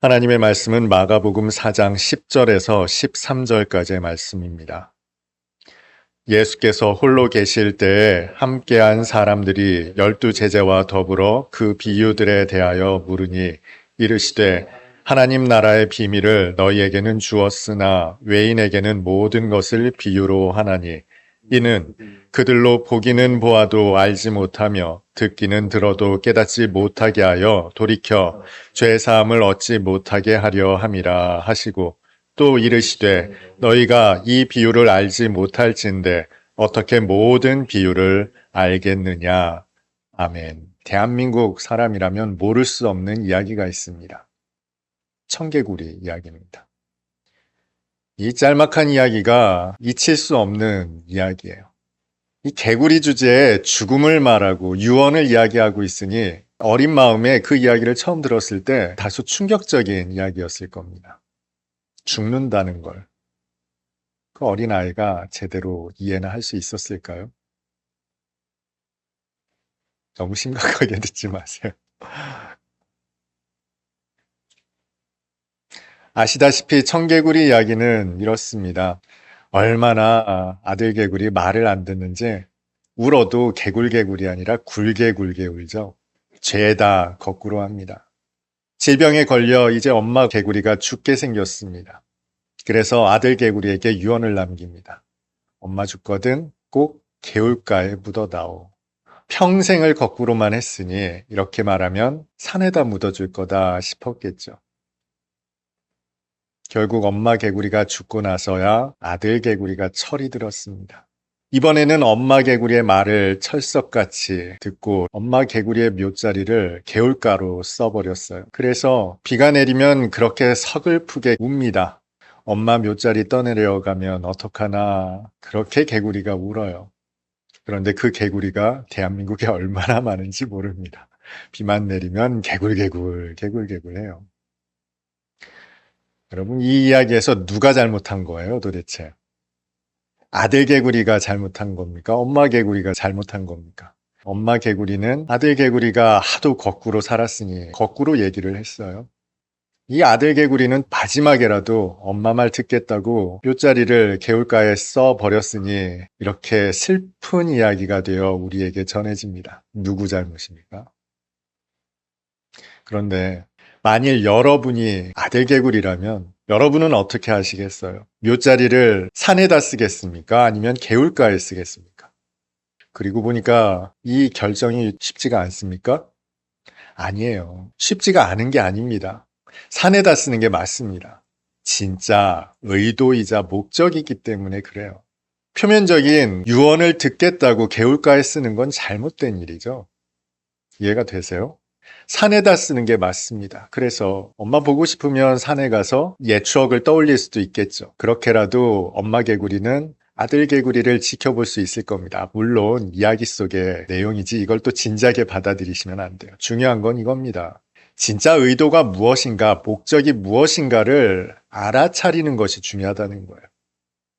하나님의 말씀은 마가복음 4장 10절에서 13절까지의 말씀입니다. 예수께서 홀로 계실 때에 함께한 사람들이 12제자와 더불어 그 비유들에 대하여 물으니 이르시되 하나님 나라의 비밀을 너희에게는 주었으나 외인에게는 모든 것을 비유로 하나니 이는 그들로 보기는 보아도 알지 못하며 듣기는 들어도 깨닫지 못하게 하여 돌이켜 죄사함을 얻지 못하게 하려 함이라 하시고 또 이르시되 너희가 이 비유를 알지 못할진대 어떻게 모든 비유를 알겠느냐. 아멘. 대한민국 사람이라면 모를 수 없는 이야기가 있습니다. 청개구리 이야기입니다. 이 짤막한 이야기가 잊힐 수 없는 이야기예요. 이 개구리 주제에 죽음을 말하고 유언을 이야기하고 있으니 어린 마음에 그 이야기를 처음 들었을 때 다소 충격적인 이야기였을 겁니다. 죽는다는 걸. 그 어린아이가 제대로 이해는 할 수 있었을까요? 너무 심각하게 듣지 마세요. 아시다시피 청개구리 이야기는 이렇습니다. 얼마나 아들 개구리 말을 안 듣는지 울어도 개굴개굴이 아니라 굴개굴개 울죠. 죄다 거꾸로 합니다. 질병에 걸려 이제 엄마 개구리가 죽게 생겼습니다. 그래서 아들 개구리에게 유언을 남깁니다. 엄마 죽거든 꼭 개울가에 묻어다오. 평생을 거꾸로만 했으니 이렇게 말하면 산에다 묻어줄 거다 싶었겠죠. 결국 엄마 개구리가 죽고 나서야 아들 개구리가 철이 들었습니다. 이번에는 엄마 개구리의 말을 철석같이 듣고 엄마 개구리의 묫자리를 개울가로 써버렸어요. 그래서 비가 내리면 그렇게 서글프게 웁니다. 엄마 묫자리 떠내려가면 어떡하나 그렇게 개구리가 울어요. 그런데 그 개구리가 대한민국에 얼마나 많은지 모릅니다. 비만 내리면 개굴개굴 해요. 여러분, 이 이야기에서 누가 잘못한 거예요, 도대체? 아들 개구리가 잘못한 겁니까? 엄마 개구리가 잘못한 겁니까? 엄마 개구리는 아들 개구리가 하도 거꾸로 살았으니 거꾸로 얘기를 했어요. 이 아들 개구리는 마지막에라도 엄마 말 듣겠다고 묫자리를 개울가에 써버렸으니 이렇게 슬픈 이야기가 되어 우리에게 전해집니다. 누구 잘못입니까? 그런데 만일 여러분이 아들 개구리라면 여러분은 어떻게 하시겠어요? 묫자리를 산에다 쓰겠습니까? 아니면 개울가에 쓰겠습니까? 그리고 보니까 이 결정이 쉽지가 않습니까? 아니에요. 쉽지가 않은 게 아닙니다. 산에다 쓰는 게 맞습니다. 진짜 의도이자 목적이기 때문에 그래요. 표면적인 유언을 듣겠다고 개울가에 쓰는 건 잘못된 일이죠. 이해가 되세요? 산에다 쓰는 게 맞습니다. 그래서 엄마 보고 싶으면 산에 가서 옛 추억을 떠올릴 수도 있겠죠. 그렇게라도 엄마 개구리는 아들 개구리를 지켜볼 수 있을 겁니다. 물론 이야기 속의 내용이지 이걸 또 진지하게 받아들이시면 안 돼요. 중요한 건 이겁니다. 진짜 의도가 무엇인가, 목적이 무엇인가를 알아차리는 것이 중요하다는 거예요.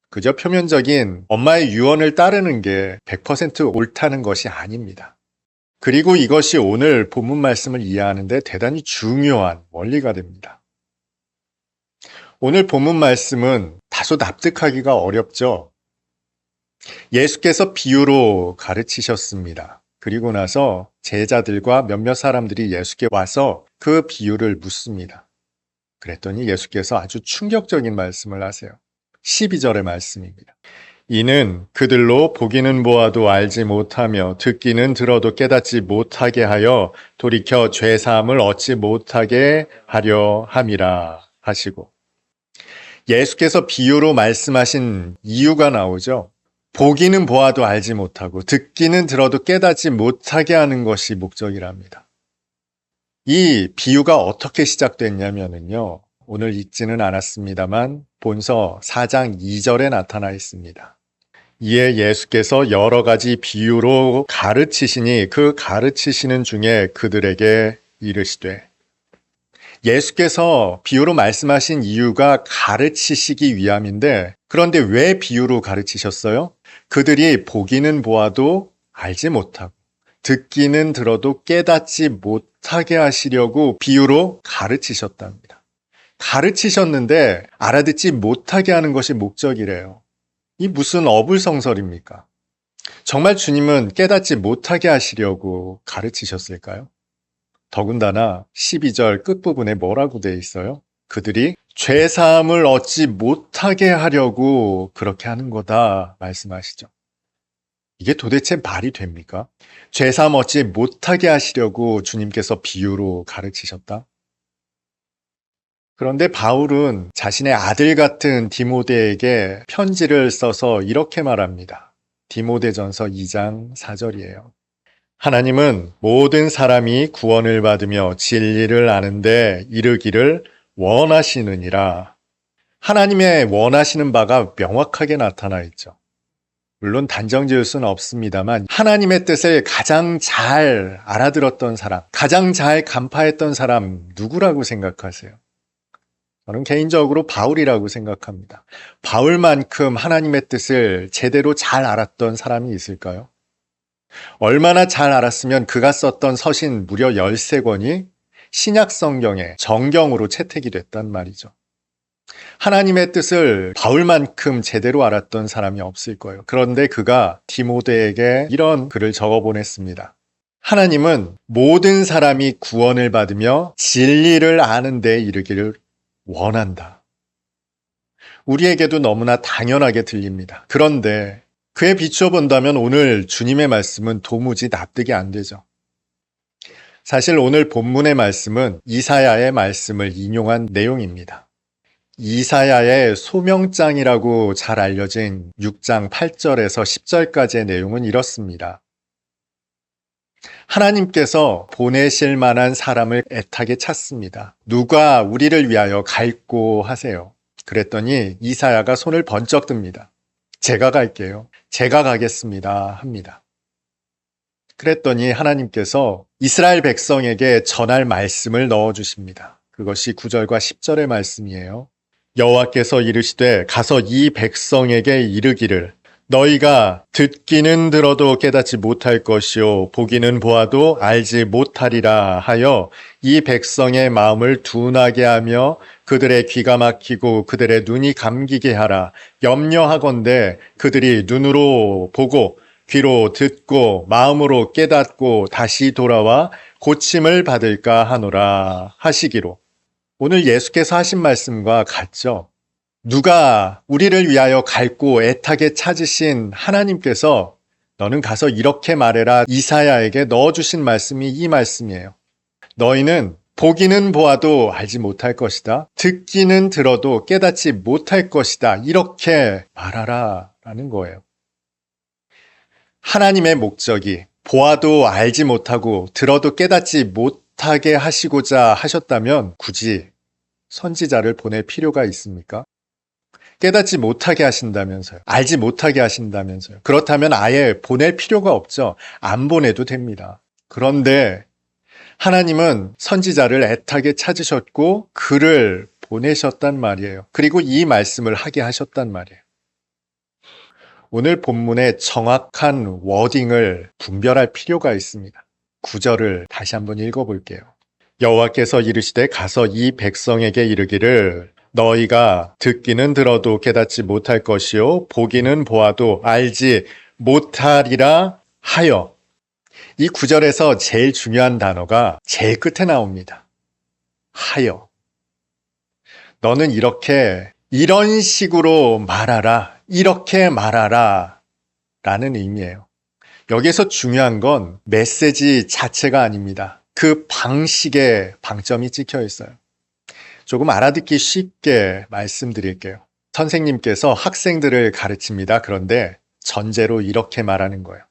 그저 표면적인 엄마의 유언을 따르는 게 100% 옳다는 것이 아닙니다. 그리고 이것이 오늘 본문 말씀을 이해하는데 대단히 중요한 원리가 됩니다. 오늘 본문 말씀은 다소 납득하기가 어렵죠. 예수께서 비유로 가르치셨습니다. 그리고 나서 제자들과 몇몇 사람들이 예수께 와서 그 비유를 묻습니다. 그랬더니 예수께서 아주 충격적인 말씀을 하세요. 12절의 말씀입니다. 이는 그들로 보기는 보아도 알지 못하며 듣기는 들어도 깨닫지 못하게 하여 돌이켜 죄사함을 얻지 못하게 하려 함이라 하시고, 예수께서 비유로 말씀하신 이유가 나오죠. 보기는 보아도 알지 못하고 듣기는 들어도 깨닫지 못하게 하는 것이 목적이랍니다. 이 비유가 어떻게 시작됐냐면요, 오늘 읽지는 않았습니다만 본서 4장 2절에 나타나 있습니다. 이에 예수께서 여러 가지 비유로 가르치시니 그 가르치시는 중에 그들에게 이르시되, 예수께서 비유로 말씀하신 이유가 가르치시기 위함인데, 그런데 왜 비유로 가르치셨어요? 그들이 보기는 보아도 알지 못하고 듣기는 들어도 깨닫지 못하게 하시려고 비유로 가르치셨답니다. 가르치셨는데 알아듣지 못하게 하는 것이 목적이래요. 이 무슨 어불성설입니까? 정말 주님은 깨닫지 못하게 하시려고 가르치셨을까요? 더군다나 12절 끝부분에 뭐라고 돼 있어요? 그들이 죄사함을 얻지 못하게 하려고 그렇게 하는 거다 말씀하시죠. 이게 도대체 말이 됩니까? 죄사함 얻지 못하게 하시려고 주님께서 비유로 가르치셨다? 그런데 바울은 자신의 아들 같은 디모데에게 편지를 써서 이렇게 말합니다. 디모데전서 2장 4절이에요. 하나님은 모든 사람이 구원을 받으며 진리를 아는데 이르기를 원하시느니라. 하나님의 원하시는 바가 명확하게 나타나 있죠. 물론 단정 지을 수는 없습니다만 하나님의 뜻을 가장 잘 알아들었던 사람, 가장 잘 간파했던 사람 누구라고 생각하세요? 저는 개인적으로 바울이라고 생각합니다. 바울만큼 하나님의 뜻을 제대로 잘 알았던 사람이 있을까요? 얼마나 잘 알았으면 그가 썼던 서신 무려 13권이 신약 성경의 정경으로 채택이 됐단 말이죠. 하나님의 뜻을 바울만큼 제대로 알았던 사람이 없을 거예요. 그런데 그가 디모데에게 이런 글을 적어 보냈습니다. 하나님은 모든 사람이 구원을 받으며 진리를 아는 데 이르기를 원한다. 우리에게도 너무나 당연하게 들립니다. 그런데 그에 비추어 본다면 오늘 주님의 말씀은 도무지 납득이 안 되죠. 사실 오늘 본문의 말씀은 이사야의 말씀을 인용한 내용입니다. 이사야의 소명장이라고 잘 알려진 6장 8절에서 10절까지의 내용은 이렇습니다. 하나님께서 보내실 만한 사람을 애타게 찾습니다. 누가 우리를 위하여 갈고 하세요. 그랬더니 이사야가 손을 번쩍 듭니다. 제가 갈게요. 제가 가겠습니다. 합니다. 그랬더니 하나님께서 이스라엘 백성에게 전할 말씀을 넣어주십니다. 그것이 9절과 10절의 말씀이에요. 여호와께서 이르시되 가서 이 백성에게 이르기를 너희가 듣기는 들어도 깨닫지 못할 것이요 보기는 보아도 알지 못하리라 하여 이 백성의 마음을 둔하게 하며 그들의 귀가 막히고 그들의 눈이 감기게 하라. 염려하건대 그들이 눈으로 보고 귀로 듣고 마음으로 깨닫고 다시 돌아와 고침을 받을까 하노라 하시기로. 오늘 예수께서 하신 말씀과 같죠. 누가 우리를 위하여 갈고 애타게 찾으신 하나님께서 너는 가서 이렇게 말해라 이사야에게 넣어주신 말씀이 이 말씀이에요. 너희는 보기는 보아도 알지 못할 것이다. 듣기는 들어도 깨닫지 못할 것이다. 이렇게 말하라 라는 거예요. 하나님의 목적이 보아도 알지 못하고 들어도 깨닫지 못하게 하시고자 하셨다면 굳이 선지자를 보낼 필요가 있습니까? 깨닫지 못하게 하신다면서요. 알지 못하게 하신다면서요. 그렇다면 아예 보낼 필요가 없죠. 안 보내도 됩니다. 그런데 하나님은 선지자를 애타게 찾으셨고 그를 보내셨단 말이에요. 그리고 이 말씀을 하게 하셨단 말이에요. 오늘 본문의 정확한 워딩을 분별할 필요가 있습니다. 9절을 다시 한번 읽어볼게요. 여호와께서 이르시되 가서 이 백성에게 이르기를 너희가 듣기는 들어도 깨닫지 못할 것이요 보기는 보아도 알지 못하리라 하여. 이 구절에서 제일 중요한 단어가 제일 끝에 나옵니다. 하여. 너는 이런 식으로 말하라, 이렇게 말하라 라는 의미예요. 여기서 중요한 건 메시지 자체가 아닙니다. 그 방식에 방점이 찍혀 있어요. 조금 알아듣기 쉽게 말씀드릴게요. 선생님께서 학생들을 가르칩니다. 그런데 전제로 이렇게 말하는 거예요.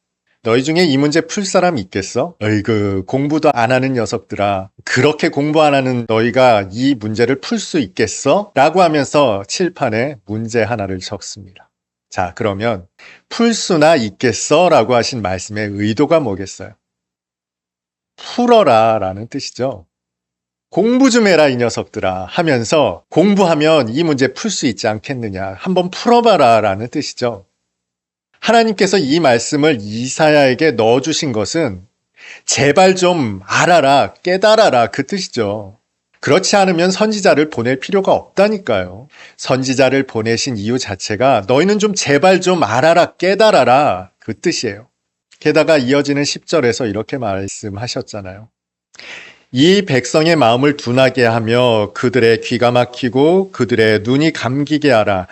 너희 중에 이 문제 풀 사람 있겠어? 어이구, 공부도 안 하는 녀석들아. 그렇게 공부 안 하는 너희가 이 문제를 풀 수 있겠어? 라고 하면서 칠판에 문제 하나를 적습니다. 자, 그러면 풀 수나 있겠어? 라고 하신 말씀의 의도가 뭐겠어요? 풀어라 라는 뜻이죠. 공부 좀 해라 이 녀석들아 하면서 공부하면 이 문제 풀 수 있지 않겠느냐. 한번 풀어봐라 라는 뜻이죠. 하나님께서 이 말씀을 이사야에게 넣어주신 것은 제발 좀 알아라, 깨달아라 그 뜻이죠. 그렇지 않으면 선지자를 보낼 필요가 없다니까요. 선지자를 보내신 이유 자체가 너희는 좀 제발 좀 알아라, 깨달아라, 그 뜻이에요. 게다가 이어지는 10절에서 이렇게 말씀하셨잖아요. 이 백성의 마음을 둔하게 하며 그들의 귀가 막히고 그들의 눈이 감기게 하라.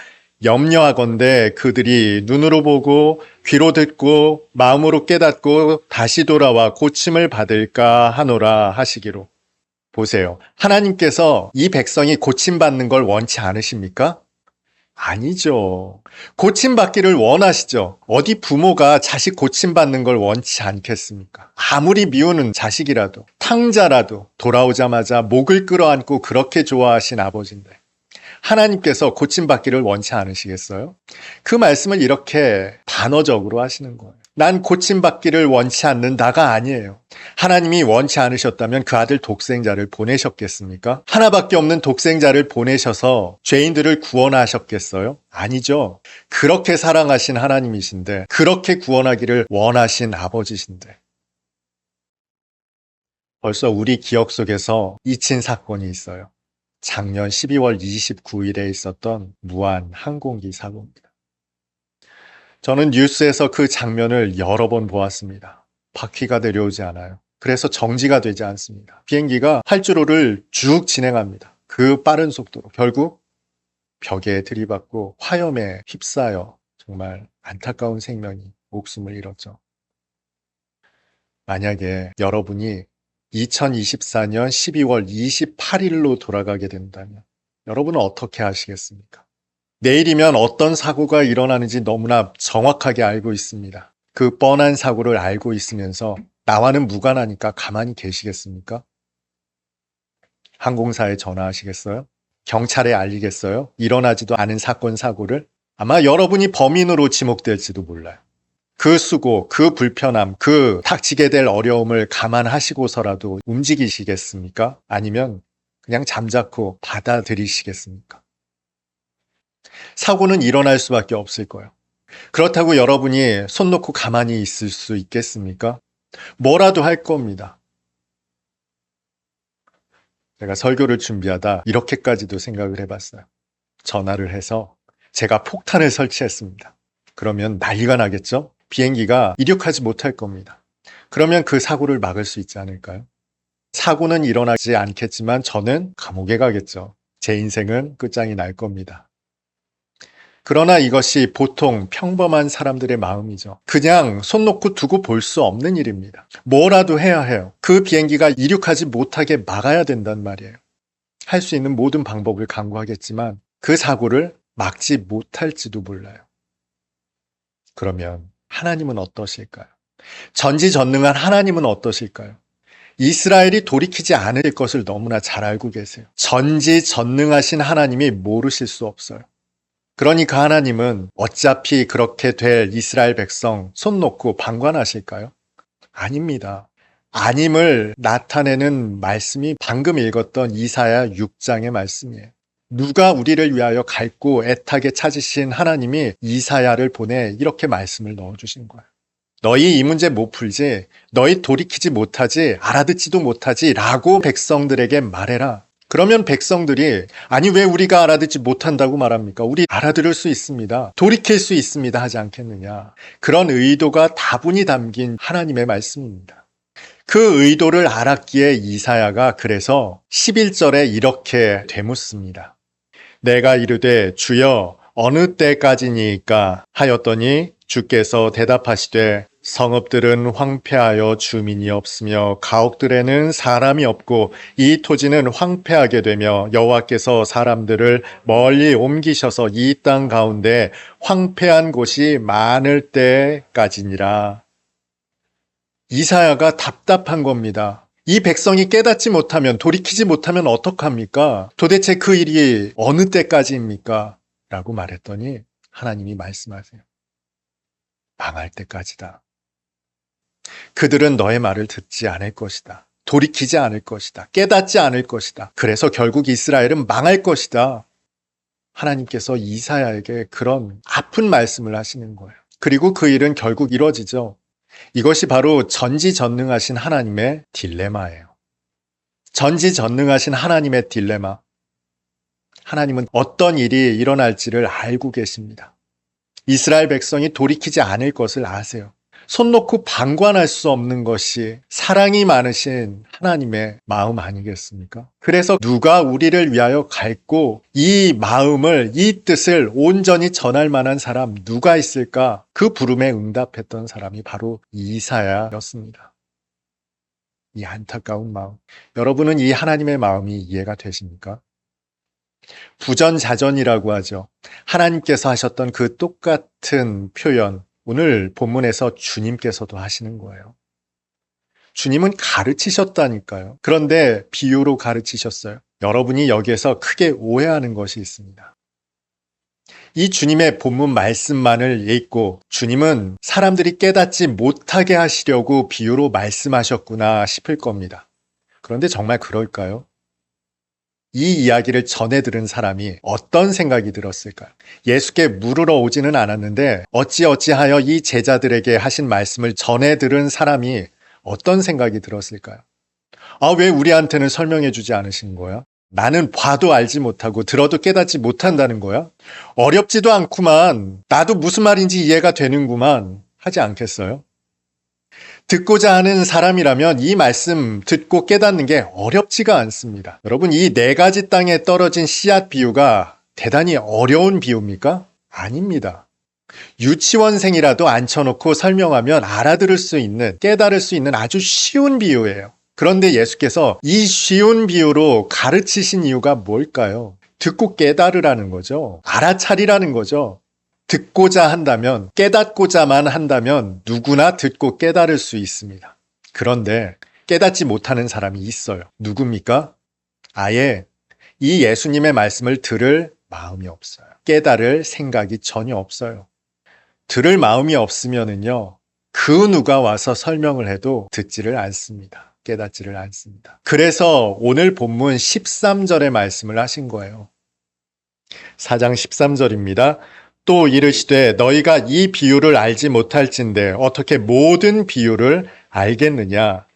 염려하건대 그들이 눈으로 보고 귀로 듣고 마음으로 깨닫고 다시 돌아와 고침을 받을까 하노라 하시기로. 보세요. 하나님께서 이 백성이 고침받는 걸 원치 않으십니까? 아니죠. 고침받기를 원하시죠. 어디 부모가 자식 고침받는 걸 원치 않겠습니까? 아무리 미우는 자식이라도, 탕자라도 돌아오자마자 목을 끌어안고 그렇게 좋아하신 아버지인데 하나님께서 고침받기를 원치 않으시겠어요? 그 말씀을 이렇게 단어적으로 하시는 거예요. 난 고침받기를 원치 않는다가 아니에요. 하나님이 원치 않으셨다면 그 아들 독생자를 보내셨겠습니까? 하나밖에 없는 독생자를 보내셔서 죄인들을 구원하셨겠어요? 아니죠. 그렇게 사랑하신 하나님이신데, 그렇게 구원하기를 원하신 아버지신데, 벌써 우리 기억 속에서 잊힌 사건이 있어요. 작년 12월 29일에 있었던 무한 항공기 사고입니다. 저는 뉴스에서 그 장면을 여러 번 보았습니다. 바퀴가 내려오지 않아요. 그래서 정지가 되지 않습니다. 비행기가 활주로를 쭉 진행합니다. 그 빠른 속도로 결국 벽에 들이받고 화염에 휩싸여 정말 안타까운 생명이 목숨을 잃었죠. 만약에 여러분이 2024년 12월 28일로 돌아가게 된다면 여러분은 어떻게 하시겠습니까? 내일이면 어떤 사고가 일어나는지 너무나 정확하게 알고 있습니다. 그 뻔한 사고를 알고 있으면서 나와는 무관하니까 가만히 계시겠습니까? 항공사에 전화하시겠어요? 경찰에 알리겠어요? 일어나지도 않은 사건, 사고를? 아마 여러분이 범인으로 지목될지도 몰라요. 그 수고, 그 불편함, 그 닥치게 될 어려움을 감안하시고서라도 움직이시겠습니까? 아니면 그냥 잠자코 받아들이시겠습니까? 사고는 일어날 수밖에 없을 거예요. 그렇다고 여러분이 손 놓고 가만히 있을 수 있겠습니까? 뭐라도 할 겁니다. 제가 설교를 준비하다 이렇게까지도 생각을 해봤어요. 전화를 해서 제가 폭탄을 설치했습니다. 그러면 난리가 나겠죠? 비행기가 이륙하지 못할 겁니다. 그러면 그 사고를 막을 수 있지 않을까요? 사고는 일어나지 않겠지만 저는 감옥에 가겠죠. 제 인생은 끝장이 날 겁니다. 그러나 이것이 보통 평범한 사람들의 마음이죠. 그냥 손 놓고 두고 볼 수 없는 일입니다. 뭐라도 해야 해요. 그 비행기가 이륙하지 못하게 막아야 된단 말이에요. 할 수 있는 모든 방법을 강구하겠지만 그 사고를 막지 못할지도 몰라요. 그러면 하나님은 어떠실까요? 전지전능한 하나님은 어떠실까요? 이스라엘이 돌이키지 않을 것을 너무나 잘 알고 계세요. 전지전능하신 하나님이 모르실 수 없어요. 그러니까 하나님은 어차피 그렇게 될 이스라엘 백성 손 놓고 방관하실까요? 아닙니다. 아님을 나타내는 말씀이 방금 읽었던 이사야 6장의 말씀이에요. 누가 우리를 위하여 갈고 애타게 찾으신 하나님이 이사야를 보내 이렇게 말씀을 넣어주신 거예요. 너희 이 문제 못 풀지, 너희 돌이키지 못하지, 알아듣지도 못하지 라고 백성들에게 말해라. 그러면 백성들이 아니 왜 우리가 알아듣지 못한다고 말합니까? 우리 알아들을 수 있습니다. 돌이킬 수 있습니다 하지 않겠느냐. 그런 의도가 다분히 담긴 하나님의 말씀입니다. 그 의도를 알았기에 이사야가 그래서 11절에 이렇게 되묻습니다. 내가 이르되 주여 어느 때까지니까 하였더니 주께서 대답하시되 성읍들은 황폐하여 주민이 없으며 가옥들에는 사람이 없고 이 토지는 황폐하게 되며 여호와께서 사람들을 멀리 옮기셔서 이 땅 가운데 황폐한 곳이 많을 때까지니라. 이사야가 답답한 겁니다. 이 백성이 깨닫지 못하면 돌이키지 못하면 어떡합니까? 도대체 그 일이 어느 때까지입니까? 라고 말했더니 하나님이 말씀하세요. 망할 때까지다. 그들은 너의 말을 듣지 않을 것이다. 돌이키지 않을 것이다. 깨닫지 않을 것이다. 그래서 결국 이스라엘은 망할 것이다. 하나님께서 이사야에게 그런 아픈 말씀을 하시는 거예요. 그리고 그 일은 결국 이루어지죠. 이것이 바로 전지전능하신 하나님의 딜레마예요. 전지전능하신 하나님의 딜레마. 하나님은 어떤 일이 일어날지를 알고 계십니다. 이스라엘 백성이 돌이키지 않을 것을 아세요. 손 놓고 방관할 수 없는 것이 사랑이 많으신 하나님의 마음 아니겠습니까? 그래서 누가 우리를 위하여 갈고 이 마음을, 이 뜻을 온전히 전할 만한 사람 누가 있을까? 그 부름에 응답했던 사람이 바로 이사야였습니다. 이 안타까운 마음. 여러분은 이 하나님의 마음이 이해가 되십니까? 부전자전이라고 하죠. 하나님께서 하셨던 그 똑같은 표현, 오늘 본문에서 주님께서도 하시는 거예요. 주님은 가르치셨다니까요. 그런데 비유로 가르치셨어요. 여러분이 여기에서 크게 오해하는 것이 있습니다. 이 주님의 본문 말씀만을 읽고 주님은 사람들이 깨닫지 못하게 하시려고 비유로 말씀하셨구나 싶을 겁니다. 그런데 정말 그럴까요? 이 이야기를 전해 들은 사람이 어떤 생각이 들었을까요? 예수께 물으러 오지는 않았는데 어찌하여 이 제자들에게 하신 말씀을 전해 들은 사람이 어떤 생각이 들었을까요? 아, 왜 우리한테는 설명해 주지 않으신 거야? 나는 봐도 알지 못하고 들어도 깨닫지 못한다는 거야? 어렵지도 않구만. 나도 무슨 말인지 이해가 되는구만. 하지 않겠어요? 듣고자 하는 사람이라면 이 말씀 듣고 깨닫는 게 어렵지가 않습니다. 여러분, 이 4가지 땅에 떨어진 씨앗 비유가 대단히 어려운 비유입니까? 아닙니다. 유치원생이라도 앉혀놓고 설명하면 알아들을 수 있는, 깨달을 수 있는 아주 쉬운 비유예요. 그런데 예수께서 이 쉬운 비유로 가르치신 이유가 뭘까요? 듣고 깨달으라는 거죠. 알아차리라는 거죠. 듣고자 한다면, 깨닫고자만 한다면 누구나 듣고 깨달을 수 있습니다. 그런데 깨닫지 못하는 사람이 있어요. 누굽니까? 아예 이 예수님의 말씀을 들을 마음이 없어요. 깨달을 생각이 전혀 없어요. 들을 마음이 없으면은요, 그 누가 와서 설명을 해도 듣지를 않습니다. 깨닫지를 않습니다. 그래서 오늘 본문 13절의 말씀을 하신 거예요. 4장 13절입니다. 또 이르시되 너희가 이 비유를 알지 못할진대 어떻게 모든 비유를 알겠느냐.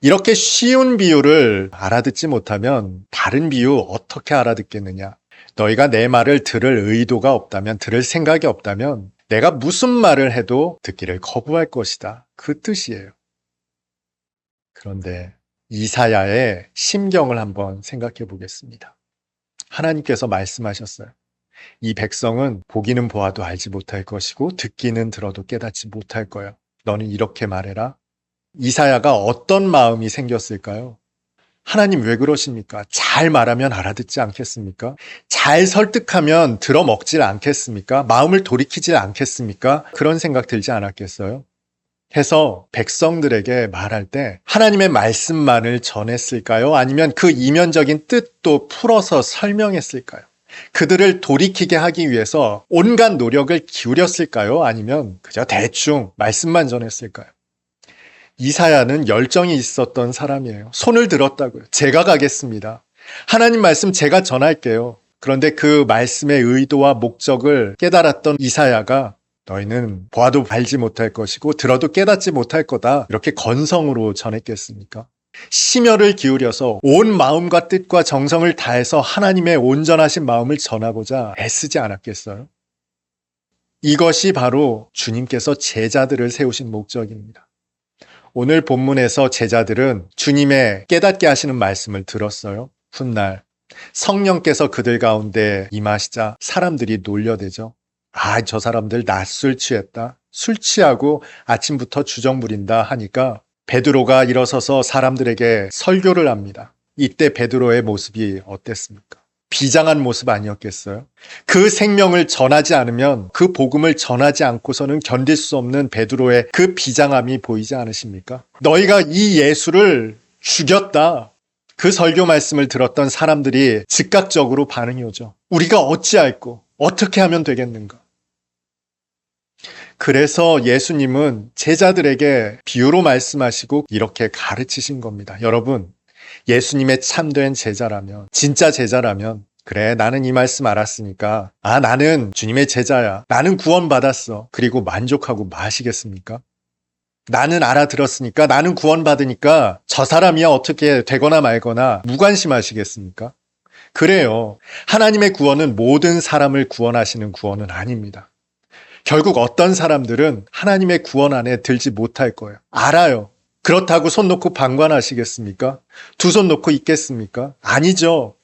이렇게 쉬운 비유를 알아듣지 못하면 다른 비유 어떻게 알아듣겠느냐. 너희가 내 말을 들을 의도가 없다면, 들을 생각이 없다면 내가 무슨 말을 해도 듣기를 거부할 것이다. 그 뜻이에요. 그런데 이사야의 심경을 한번 생각해 보겠습니다. 하나님께서 말씀하셨어요. 이 백성은 보기는 보아도 알지 못할 것이고 듣기는 들어도 깨닫지 못할 거예요. 너는 이렇게 말해라. 이사야가 어떤 마음이 생겼을까요? 하나님 왜 그러십니까? 잘 말하면 알아듣지 않겠습니까? 잘 설득하면 들어먹질 않겠습니까? 마음을 돌이키지 않겠습니까? 그런 생각 들지 않았겠어요? 해서 백성들에게 말할 때 하나님의 말씀만을 전했을까요? 아니면 그 이면적인 뜻도 풀어서 설명했을까요? 그들을 돌이키게 하기 위해서 온갖 노력을 기울였을까요? 아니면 그저 대충 말씀만 전했을까요? 이사야는 열정이 있었던 사람이에요. 손을 들었다고요. 제가 가겠습니다. 하나님 말씀 제가 전할게요. 그런데 그 말씀의 의도와 목적을 깨달았던 이사야가 너희는 보아도 알지 못할 것이고 들어도 깨닫지 못할 거다. 이렇게 건성으로 전했겠습니까? 심혈을 기울여서 온 마음과 뜻과 정성을 다해서 하나님의 온전하신 마음을 전하고자 애쓰지 않았겠어요? 이것이 바로 주님께서 제자들을 세우신 목적입니다. 오늘 본문에서 제자들은 주님의 깨닫게 하시는 말씀을 들었어요. 훗날 성령께서 그들 가운데 임하시자 사람들이 놀려대죠. 아, 저 사람들 낮술 취했다. 술 취하고 아침부터 주정 부린다 하니까 베드로가 일어서서 사람들에게 설교를 합니다. 이때 베드로의 모습이 어땠습니까? 비장한 모습 아니었겠어요? 그 생명을 전하지 않으면, 그 복음을 전하지 않고서는 견딜 수 없는 베드로의 그 비장함이 보이지 않으십니까? 너희가 이 예수를 죽였다. 그 설교 말씀을 들었던 사람들이 즉각적으로 반응이 오죠. 우리가 어찌할꼬? 어떻게 하면 되겠는가? 그래서 예수님은 제자들에게 비유로 말씀하시고 이렇게 가르치신 겁니다. 여러분, 예수님의 참된 제자라면, 진짜 제자라면, 그래, 나는 이 말씀 알았으니까, 아, 나는 주님의 제자야. 나는 구원받았어. 그리고 만족하고 마시겠습니까? 나는 알아들었으니까, 나는 구원받으니까 저 사람이야 어떻게 되거나 말거나 무관심하시겠습니까? 그래요. 하나님의 구원은 모든 사람을 구원하시는 구원은 아닙니다. 결국 어떤 사람들은 하나님의 구원 안에 들지 못할 거예요. 알아요. 그렇다고 손 놓고 방관하시겠습니까? 두 손 놓고 있겠습니까? 아니죠.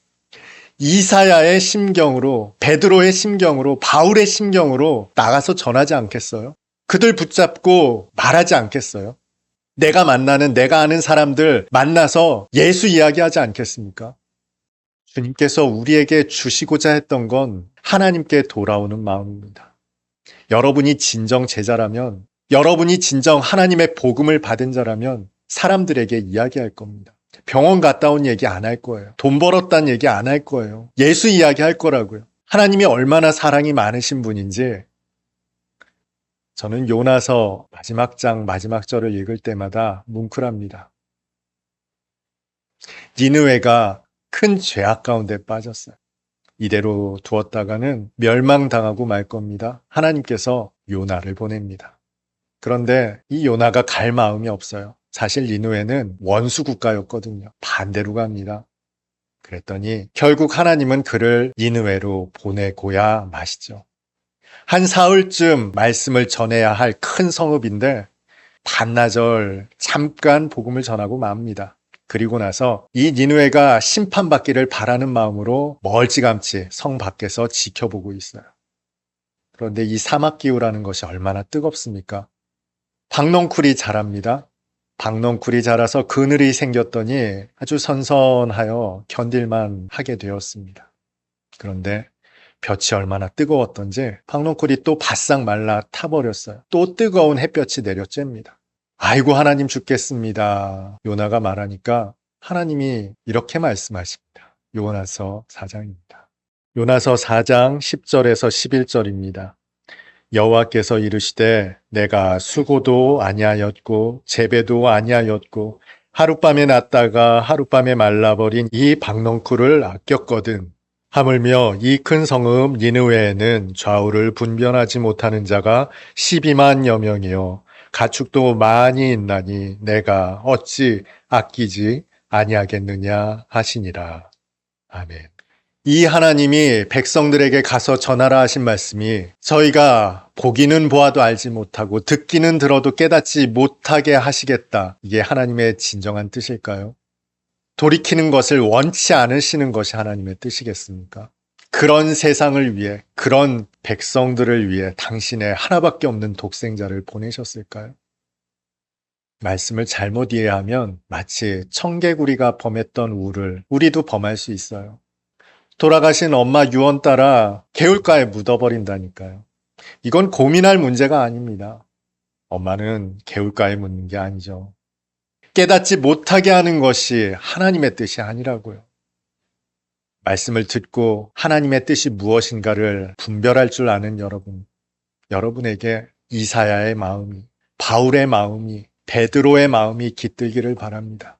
이사야의 심경으로, 베드로의 심경으로, 바울의 심경으로 나가서 전하지 않겠어요? 그들 붙잡고 말하지 않겠어요? 내가 만나는, 내가 아는 사람들 만나서 예수 이야기하지 않겠습니까? 주님께서 우리에게 주시고자 했던 건 하나님께 돌아오는 마음입니다. 여러분이 진정 제자라면, 여러분이 진정 하나님의 복음을 받은 자라면 사람들에게 이야기할 겁니다. 병원 갔다 온 얘기 안 할 거예요. 돈 벌었다는 얘기 안 할 거예요. 예수 이야기 할 거라고요. 하나님이 얼마나 사랑이 많으신 분인지 저는 요나서 마지막 장 마지막 절을 읽을 때마다 뭉클합니다. 니느웨가 큰 죄악 가운데 빠졌어요. 이대로 두었다가는 멸망당하고 말 겁니다. 하나님께서 요나를 보냅니다. 그런데 이 요나가 갈 마음이 없어요. 사실 니느웨는 원수 국가였거든요. 반대로 갑니다. 그랬더니 결국 하나님은 그를 니느웨로 보내고야 마시죠. 한 사흘쯤 말씀을 전해야 할 큰 성읍인데 반나절 잠깐 복음을 전하고 맙니다. 그리고 나서 이 니느웨가 심판받기를 바라는 마음으로 멀찌감치 성 밖에서 지켜보고 있어요. 그런데 이 사막기후라는 것이 얼마나 뜨겁습니까? 박넝쿨이 자랍니다. 박넝쿨이 자라서 그늘이 생겼더니 아주 선선하여 견딜만 하게 되었습니다. 그런데 볕이 얼마나 뜨거웠던지 박넝쿨이 또 바싹 말라 타버렸어요. 또 뜨거운 햇볕이 내려쬐입니다. 아이고 하나님 죽겠습니다. 요나가 말하니까 하나님이 이렇게 말씀하십니다. 요나서 4장입니다. 요나서 4장 10절에서 11절입니다. 여호와께서 이르시되 내가 수고도 아니하였고 재배도 아니하였고 하룻밤에 났다가 하룻밤에 말라버린 이 박넝쿨을 아꼈거든. 하물며 이 큰 성읍 니느웨에는 좌우를 분변하지 못하는 자가 12만여 명이요 가축도 많이 있나니 내가 어찌 아끼지 아니하겠느냐 하시니라. 아멘. 이 하나님이 백성들에게 가서 전하라 하신 말씀이 저희가 보기는 보아도 알지 못하고 듣기는 들어도 깨닫지 못하게 하시겠다. 이게 하나님의 진정한 뜻일까요? 돌이키는 것을 원치 않으시는 것이 하나님의 뜻이겠습니까? 그런 세상을 위해, 그런 백성들을 위해 당신의 하나밖에 없는 독생자를 보내셨을까요? 말씀을 잘못 이해하면 마치 청개구리가 범했던 우를 우리도 범할 수 있어요. 돌아가신 엄마 유언 따라 개울가에 묻어버린다니까요. 이건 고민할 문제가 아닙니다. 엄마는 개울가에 묻는 게 아니죠. 깨닫지 못하게 하는 것이 하나님의 뜻이 아니라고요. 말씀을 듣고 하나님의 뜻이 무엇인가를 분별할 줄 아는 여러분, 여러분에게 이사야의 마음이, 바울의 마음이, 베드로의 마음이 깃들기를 바랍니다.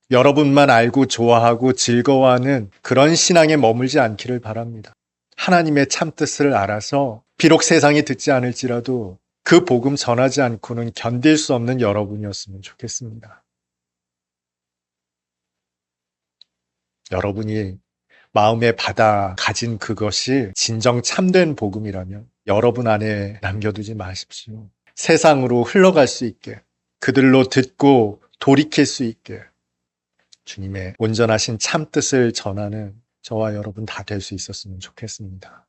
여러분만 알고 좋아하고 즐거워하는 그런 신앙에 머물지 않기를 바랍니다. 하나님의 참뜻을 알아서 비록 세상이 듣지 않을지라도 그 복음 전하지 않고는 견딜 수 없는 여러분이었으면 좋겠습니다. 여러분이 마음에 받아 가진 그것이 진정 참된 복음이라면 여러분 안에 남겨두지 마십시오. 세상으로 흘러갈 수 있게, 그들로 듣고 돌이킬 수 있게 주님의 온전하신 참뜻을 전하는 저와 여러분 다 될 수 있었으면 좋겠습니다.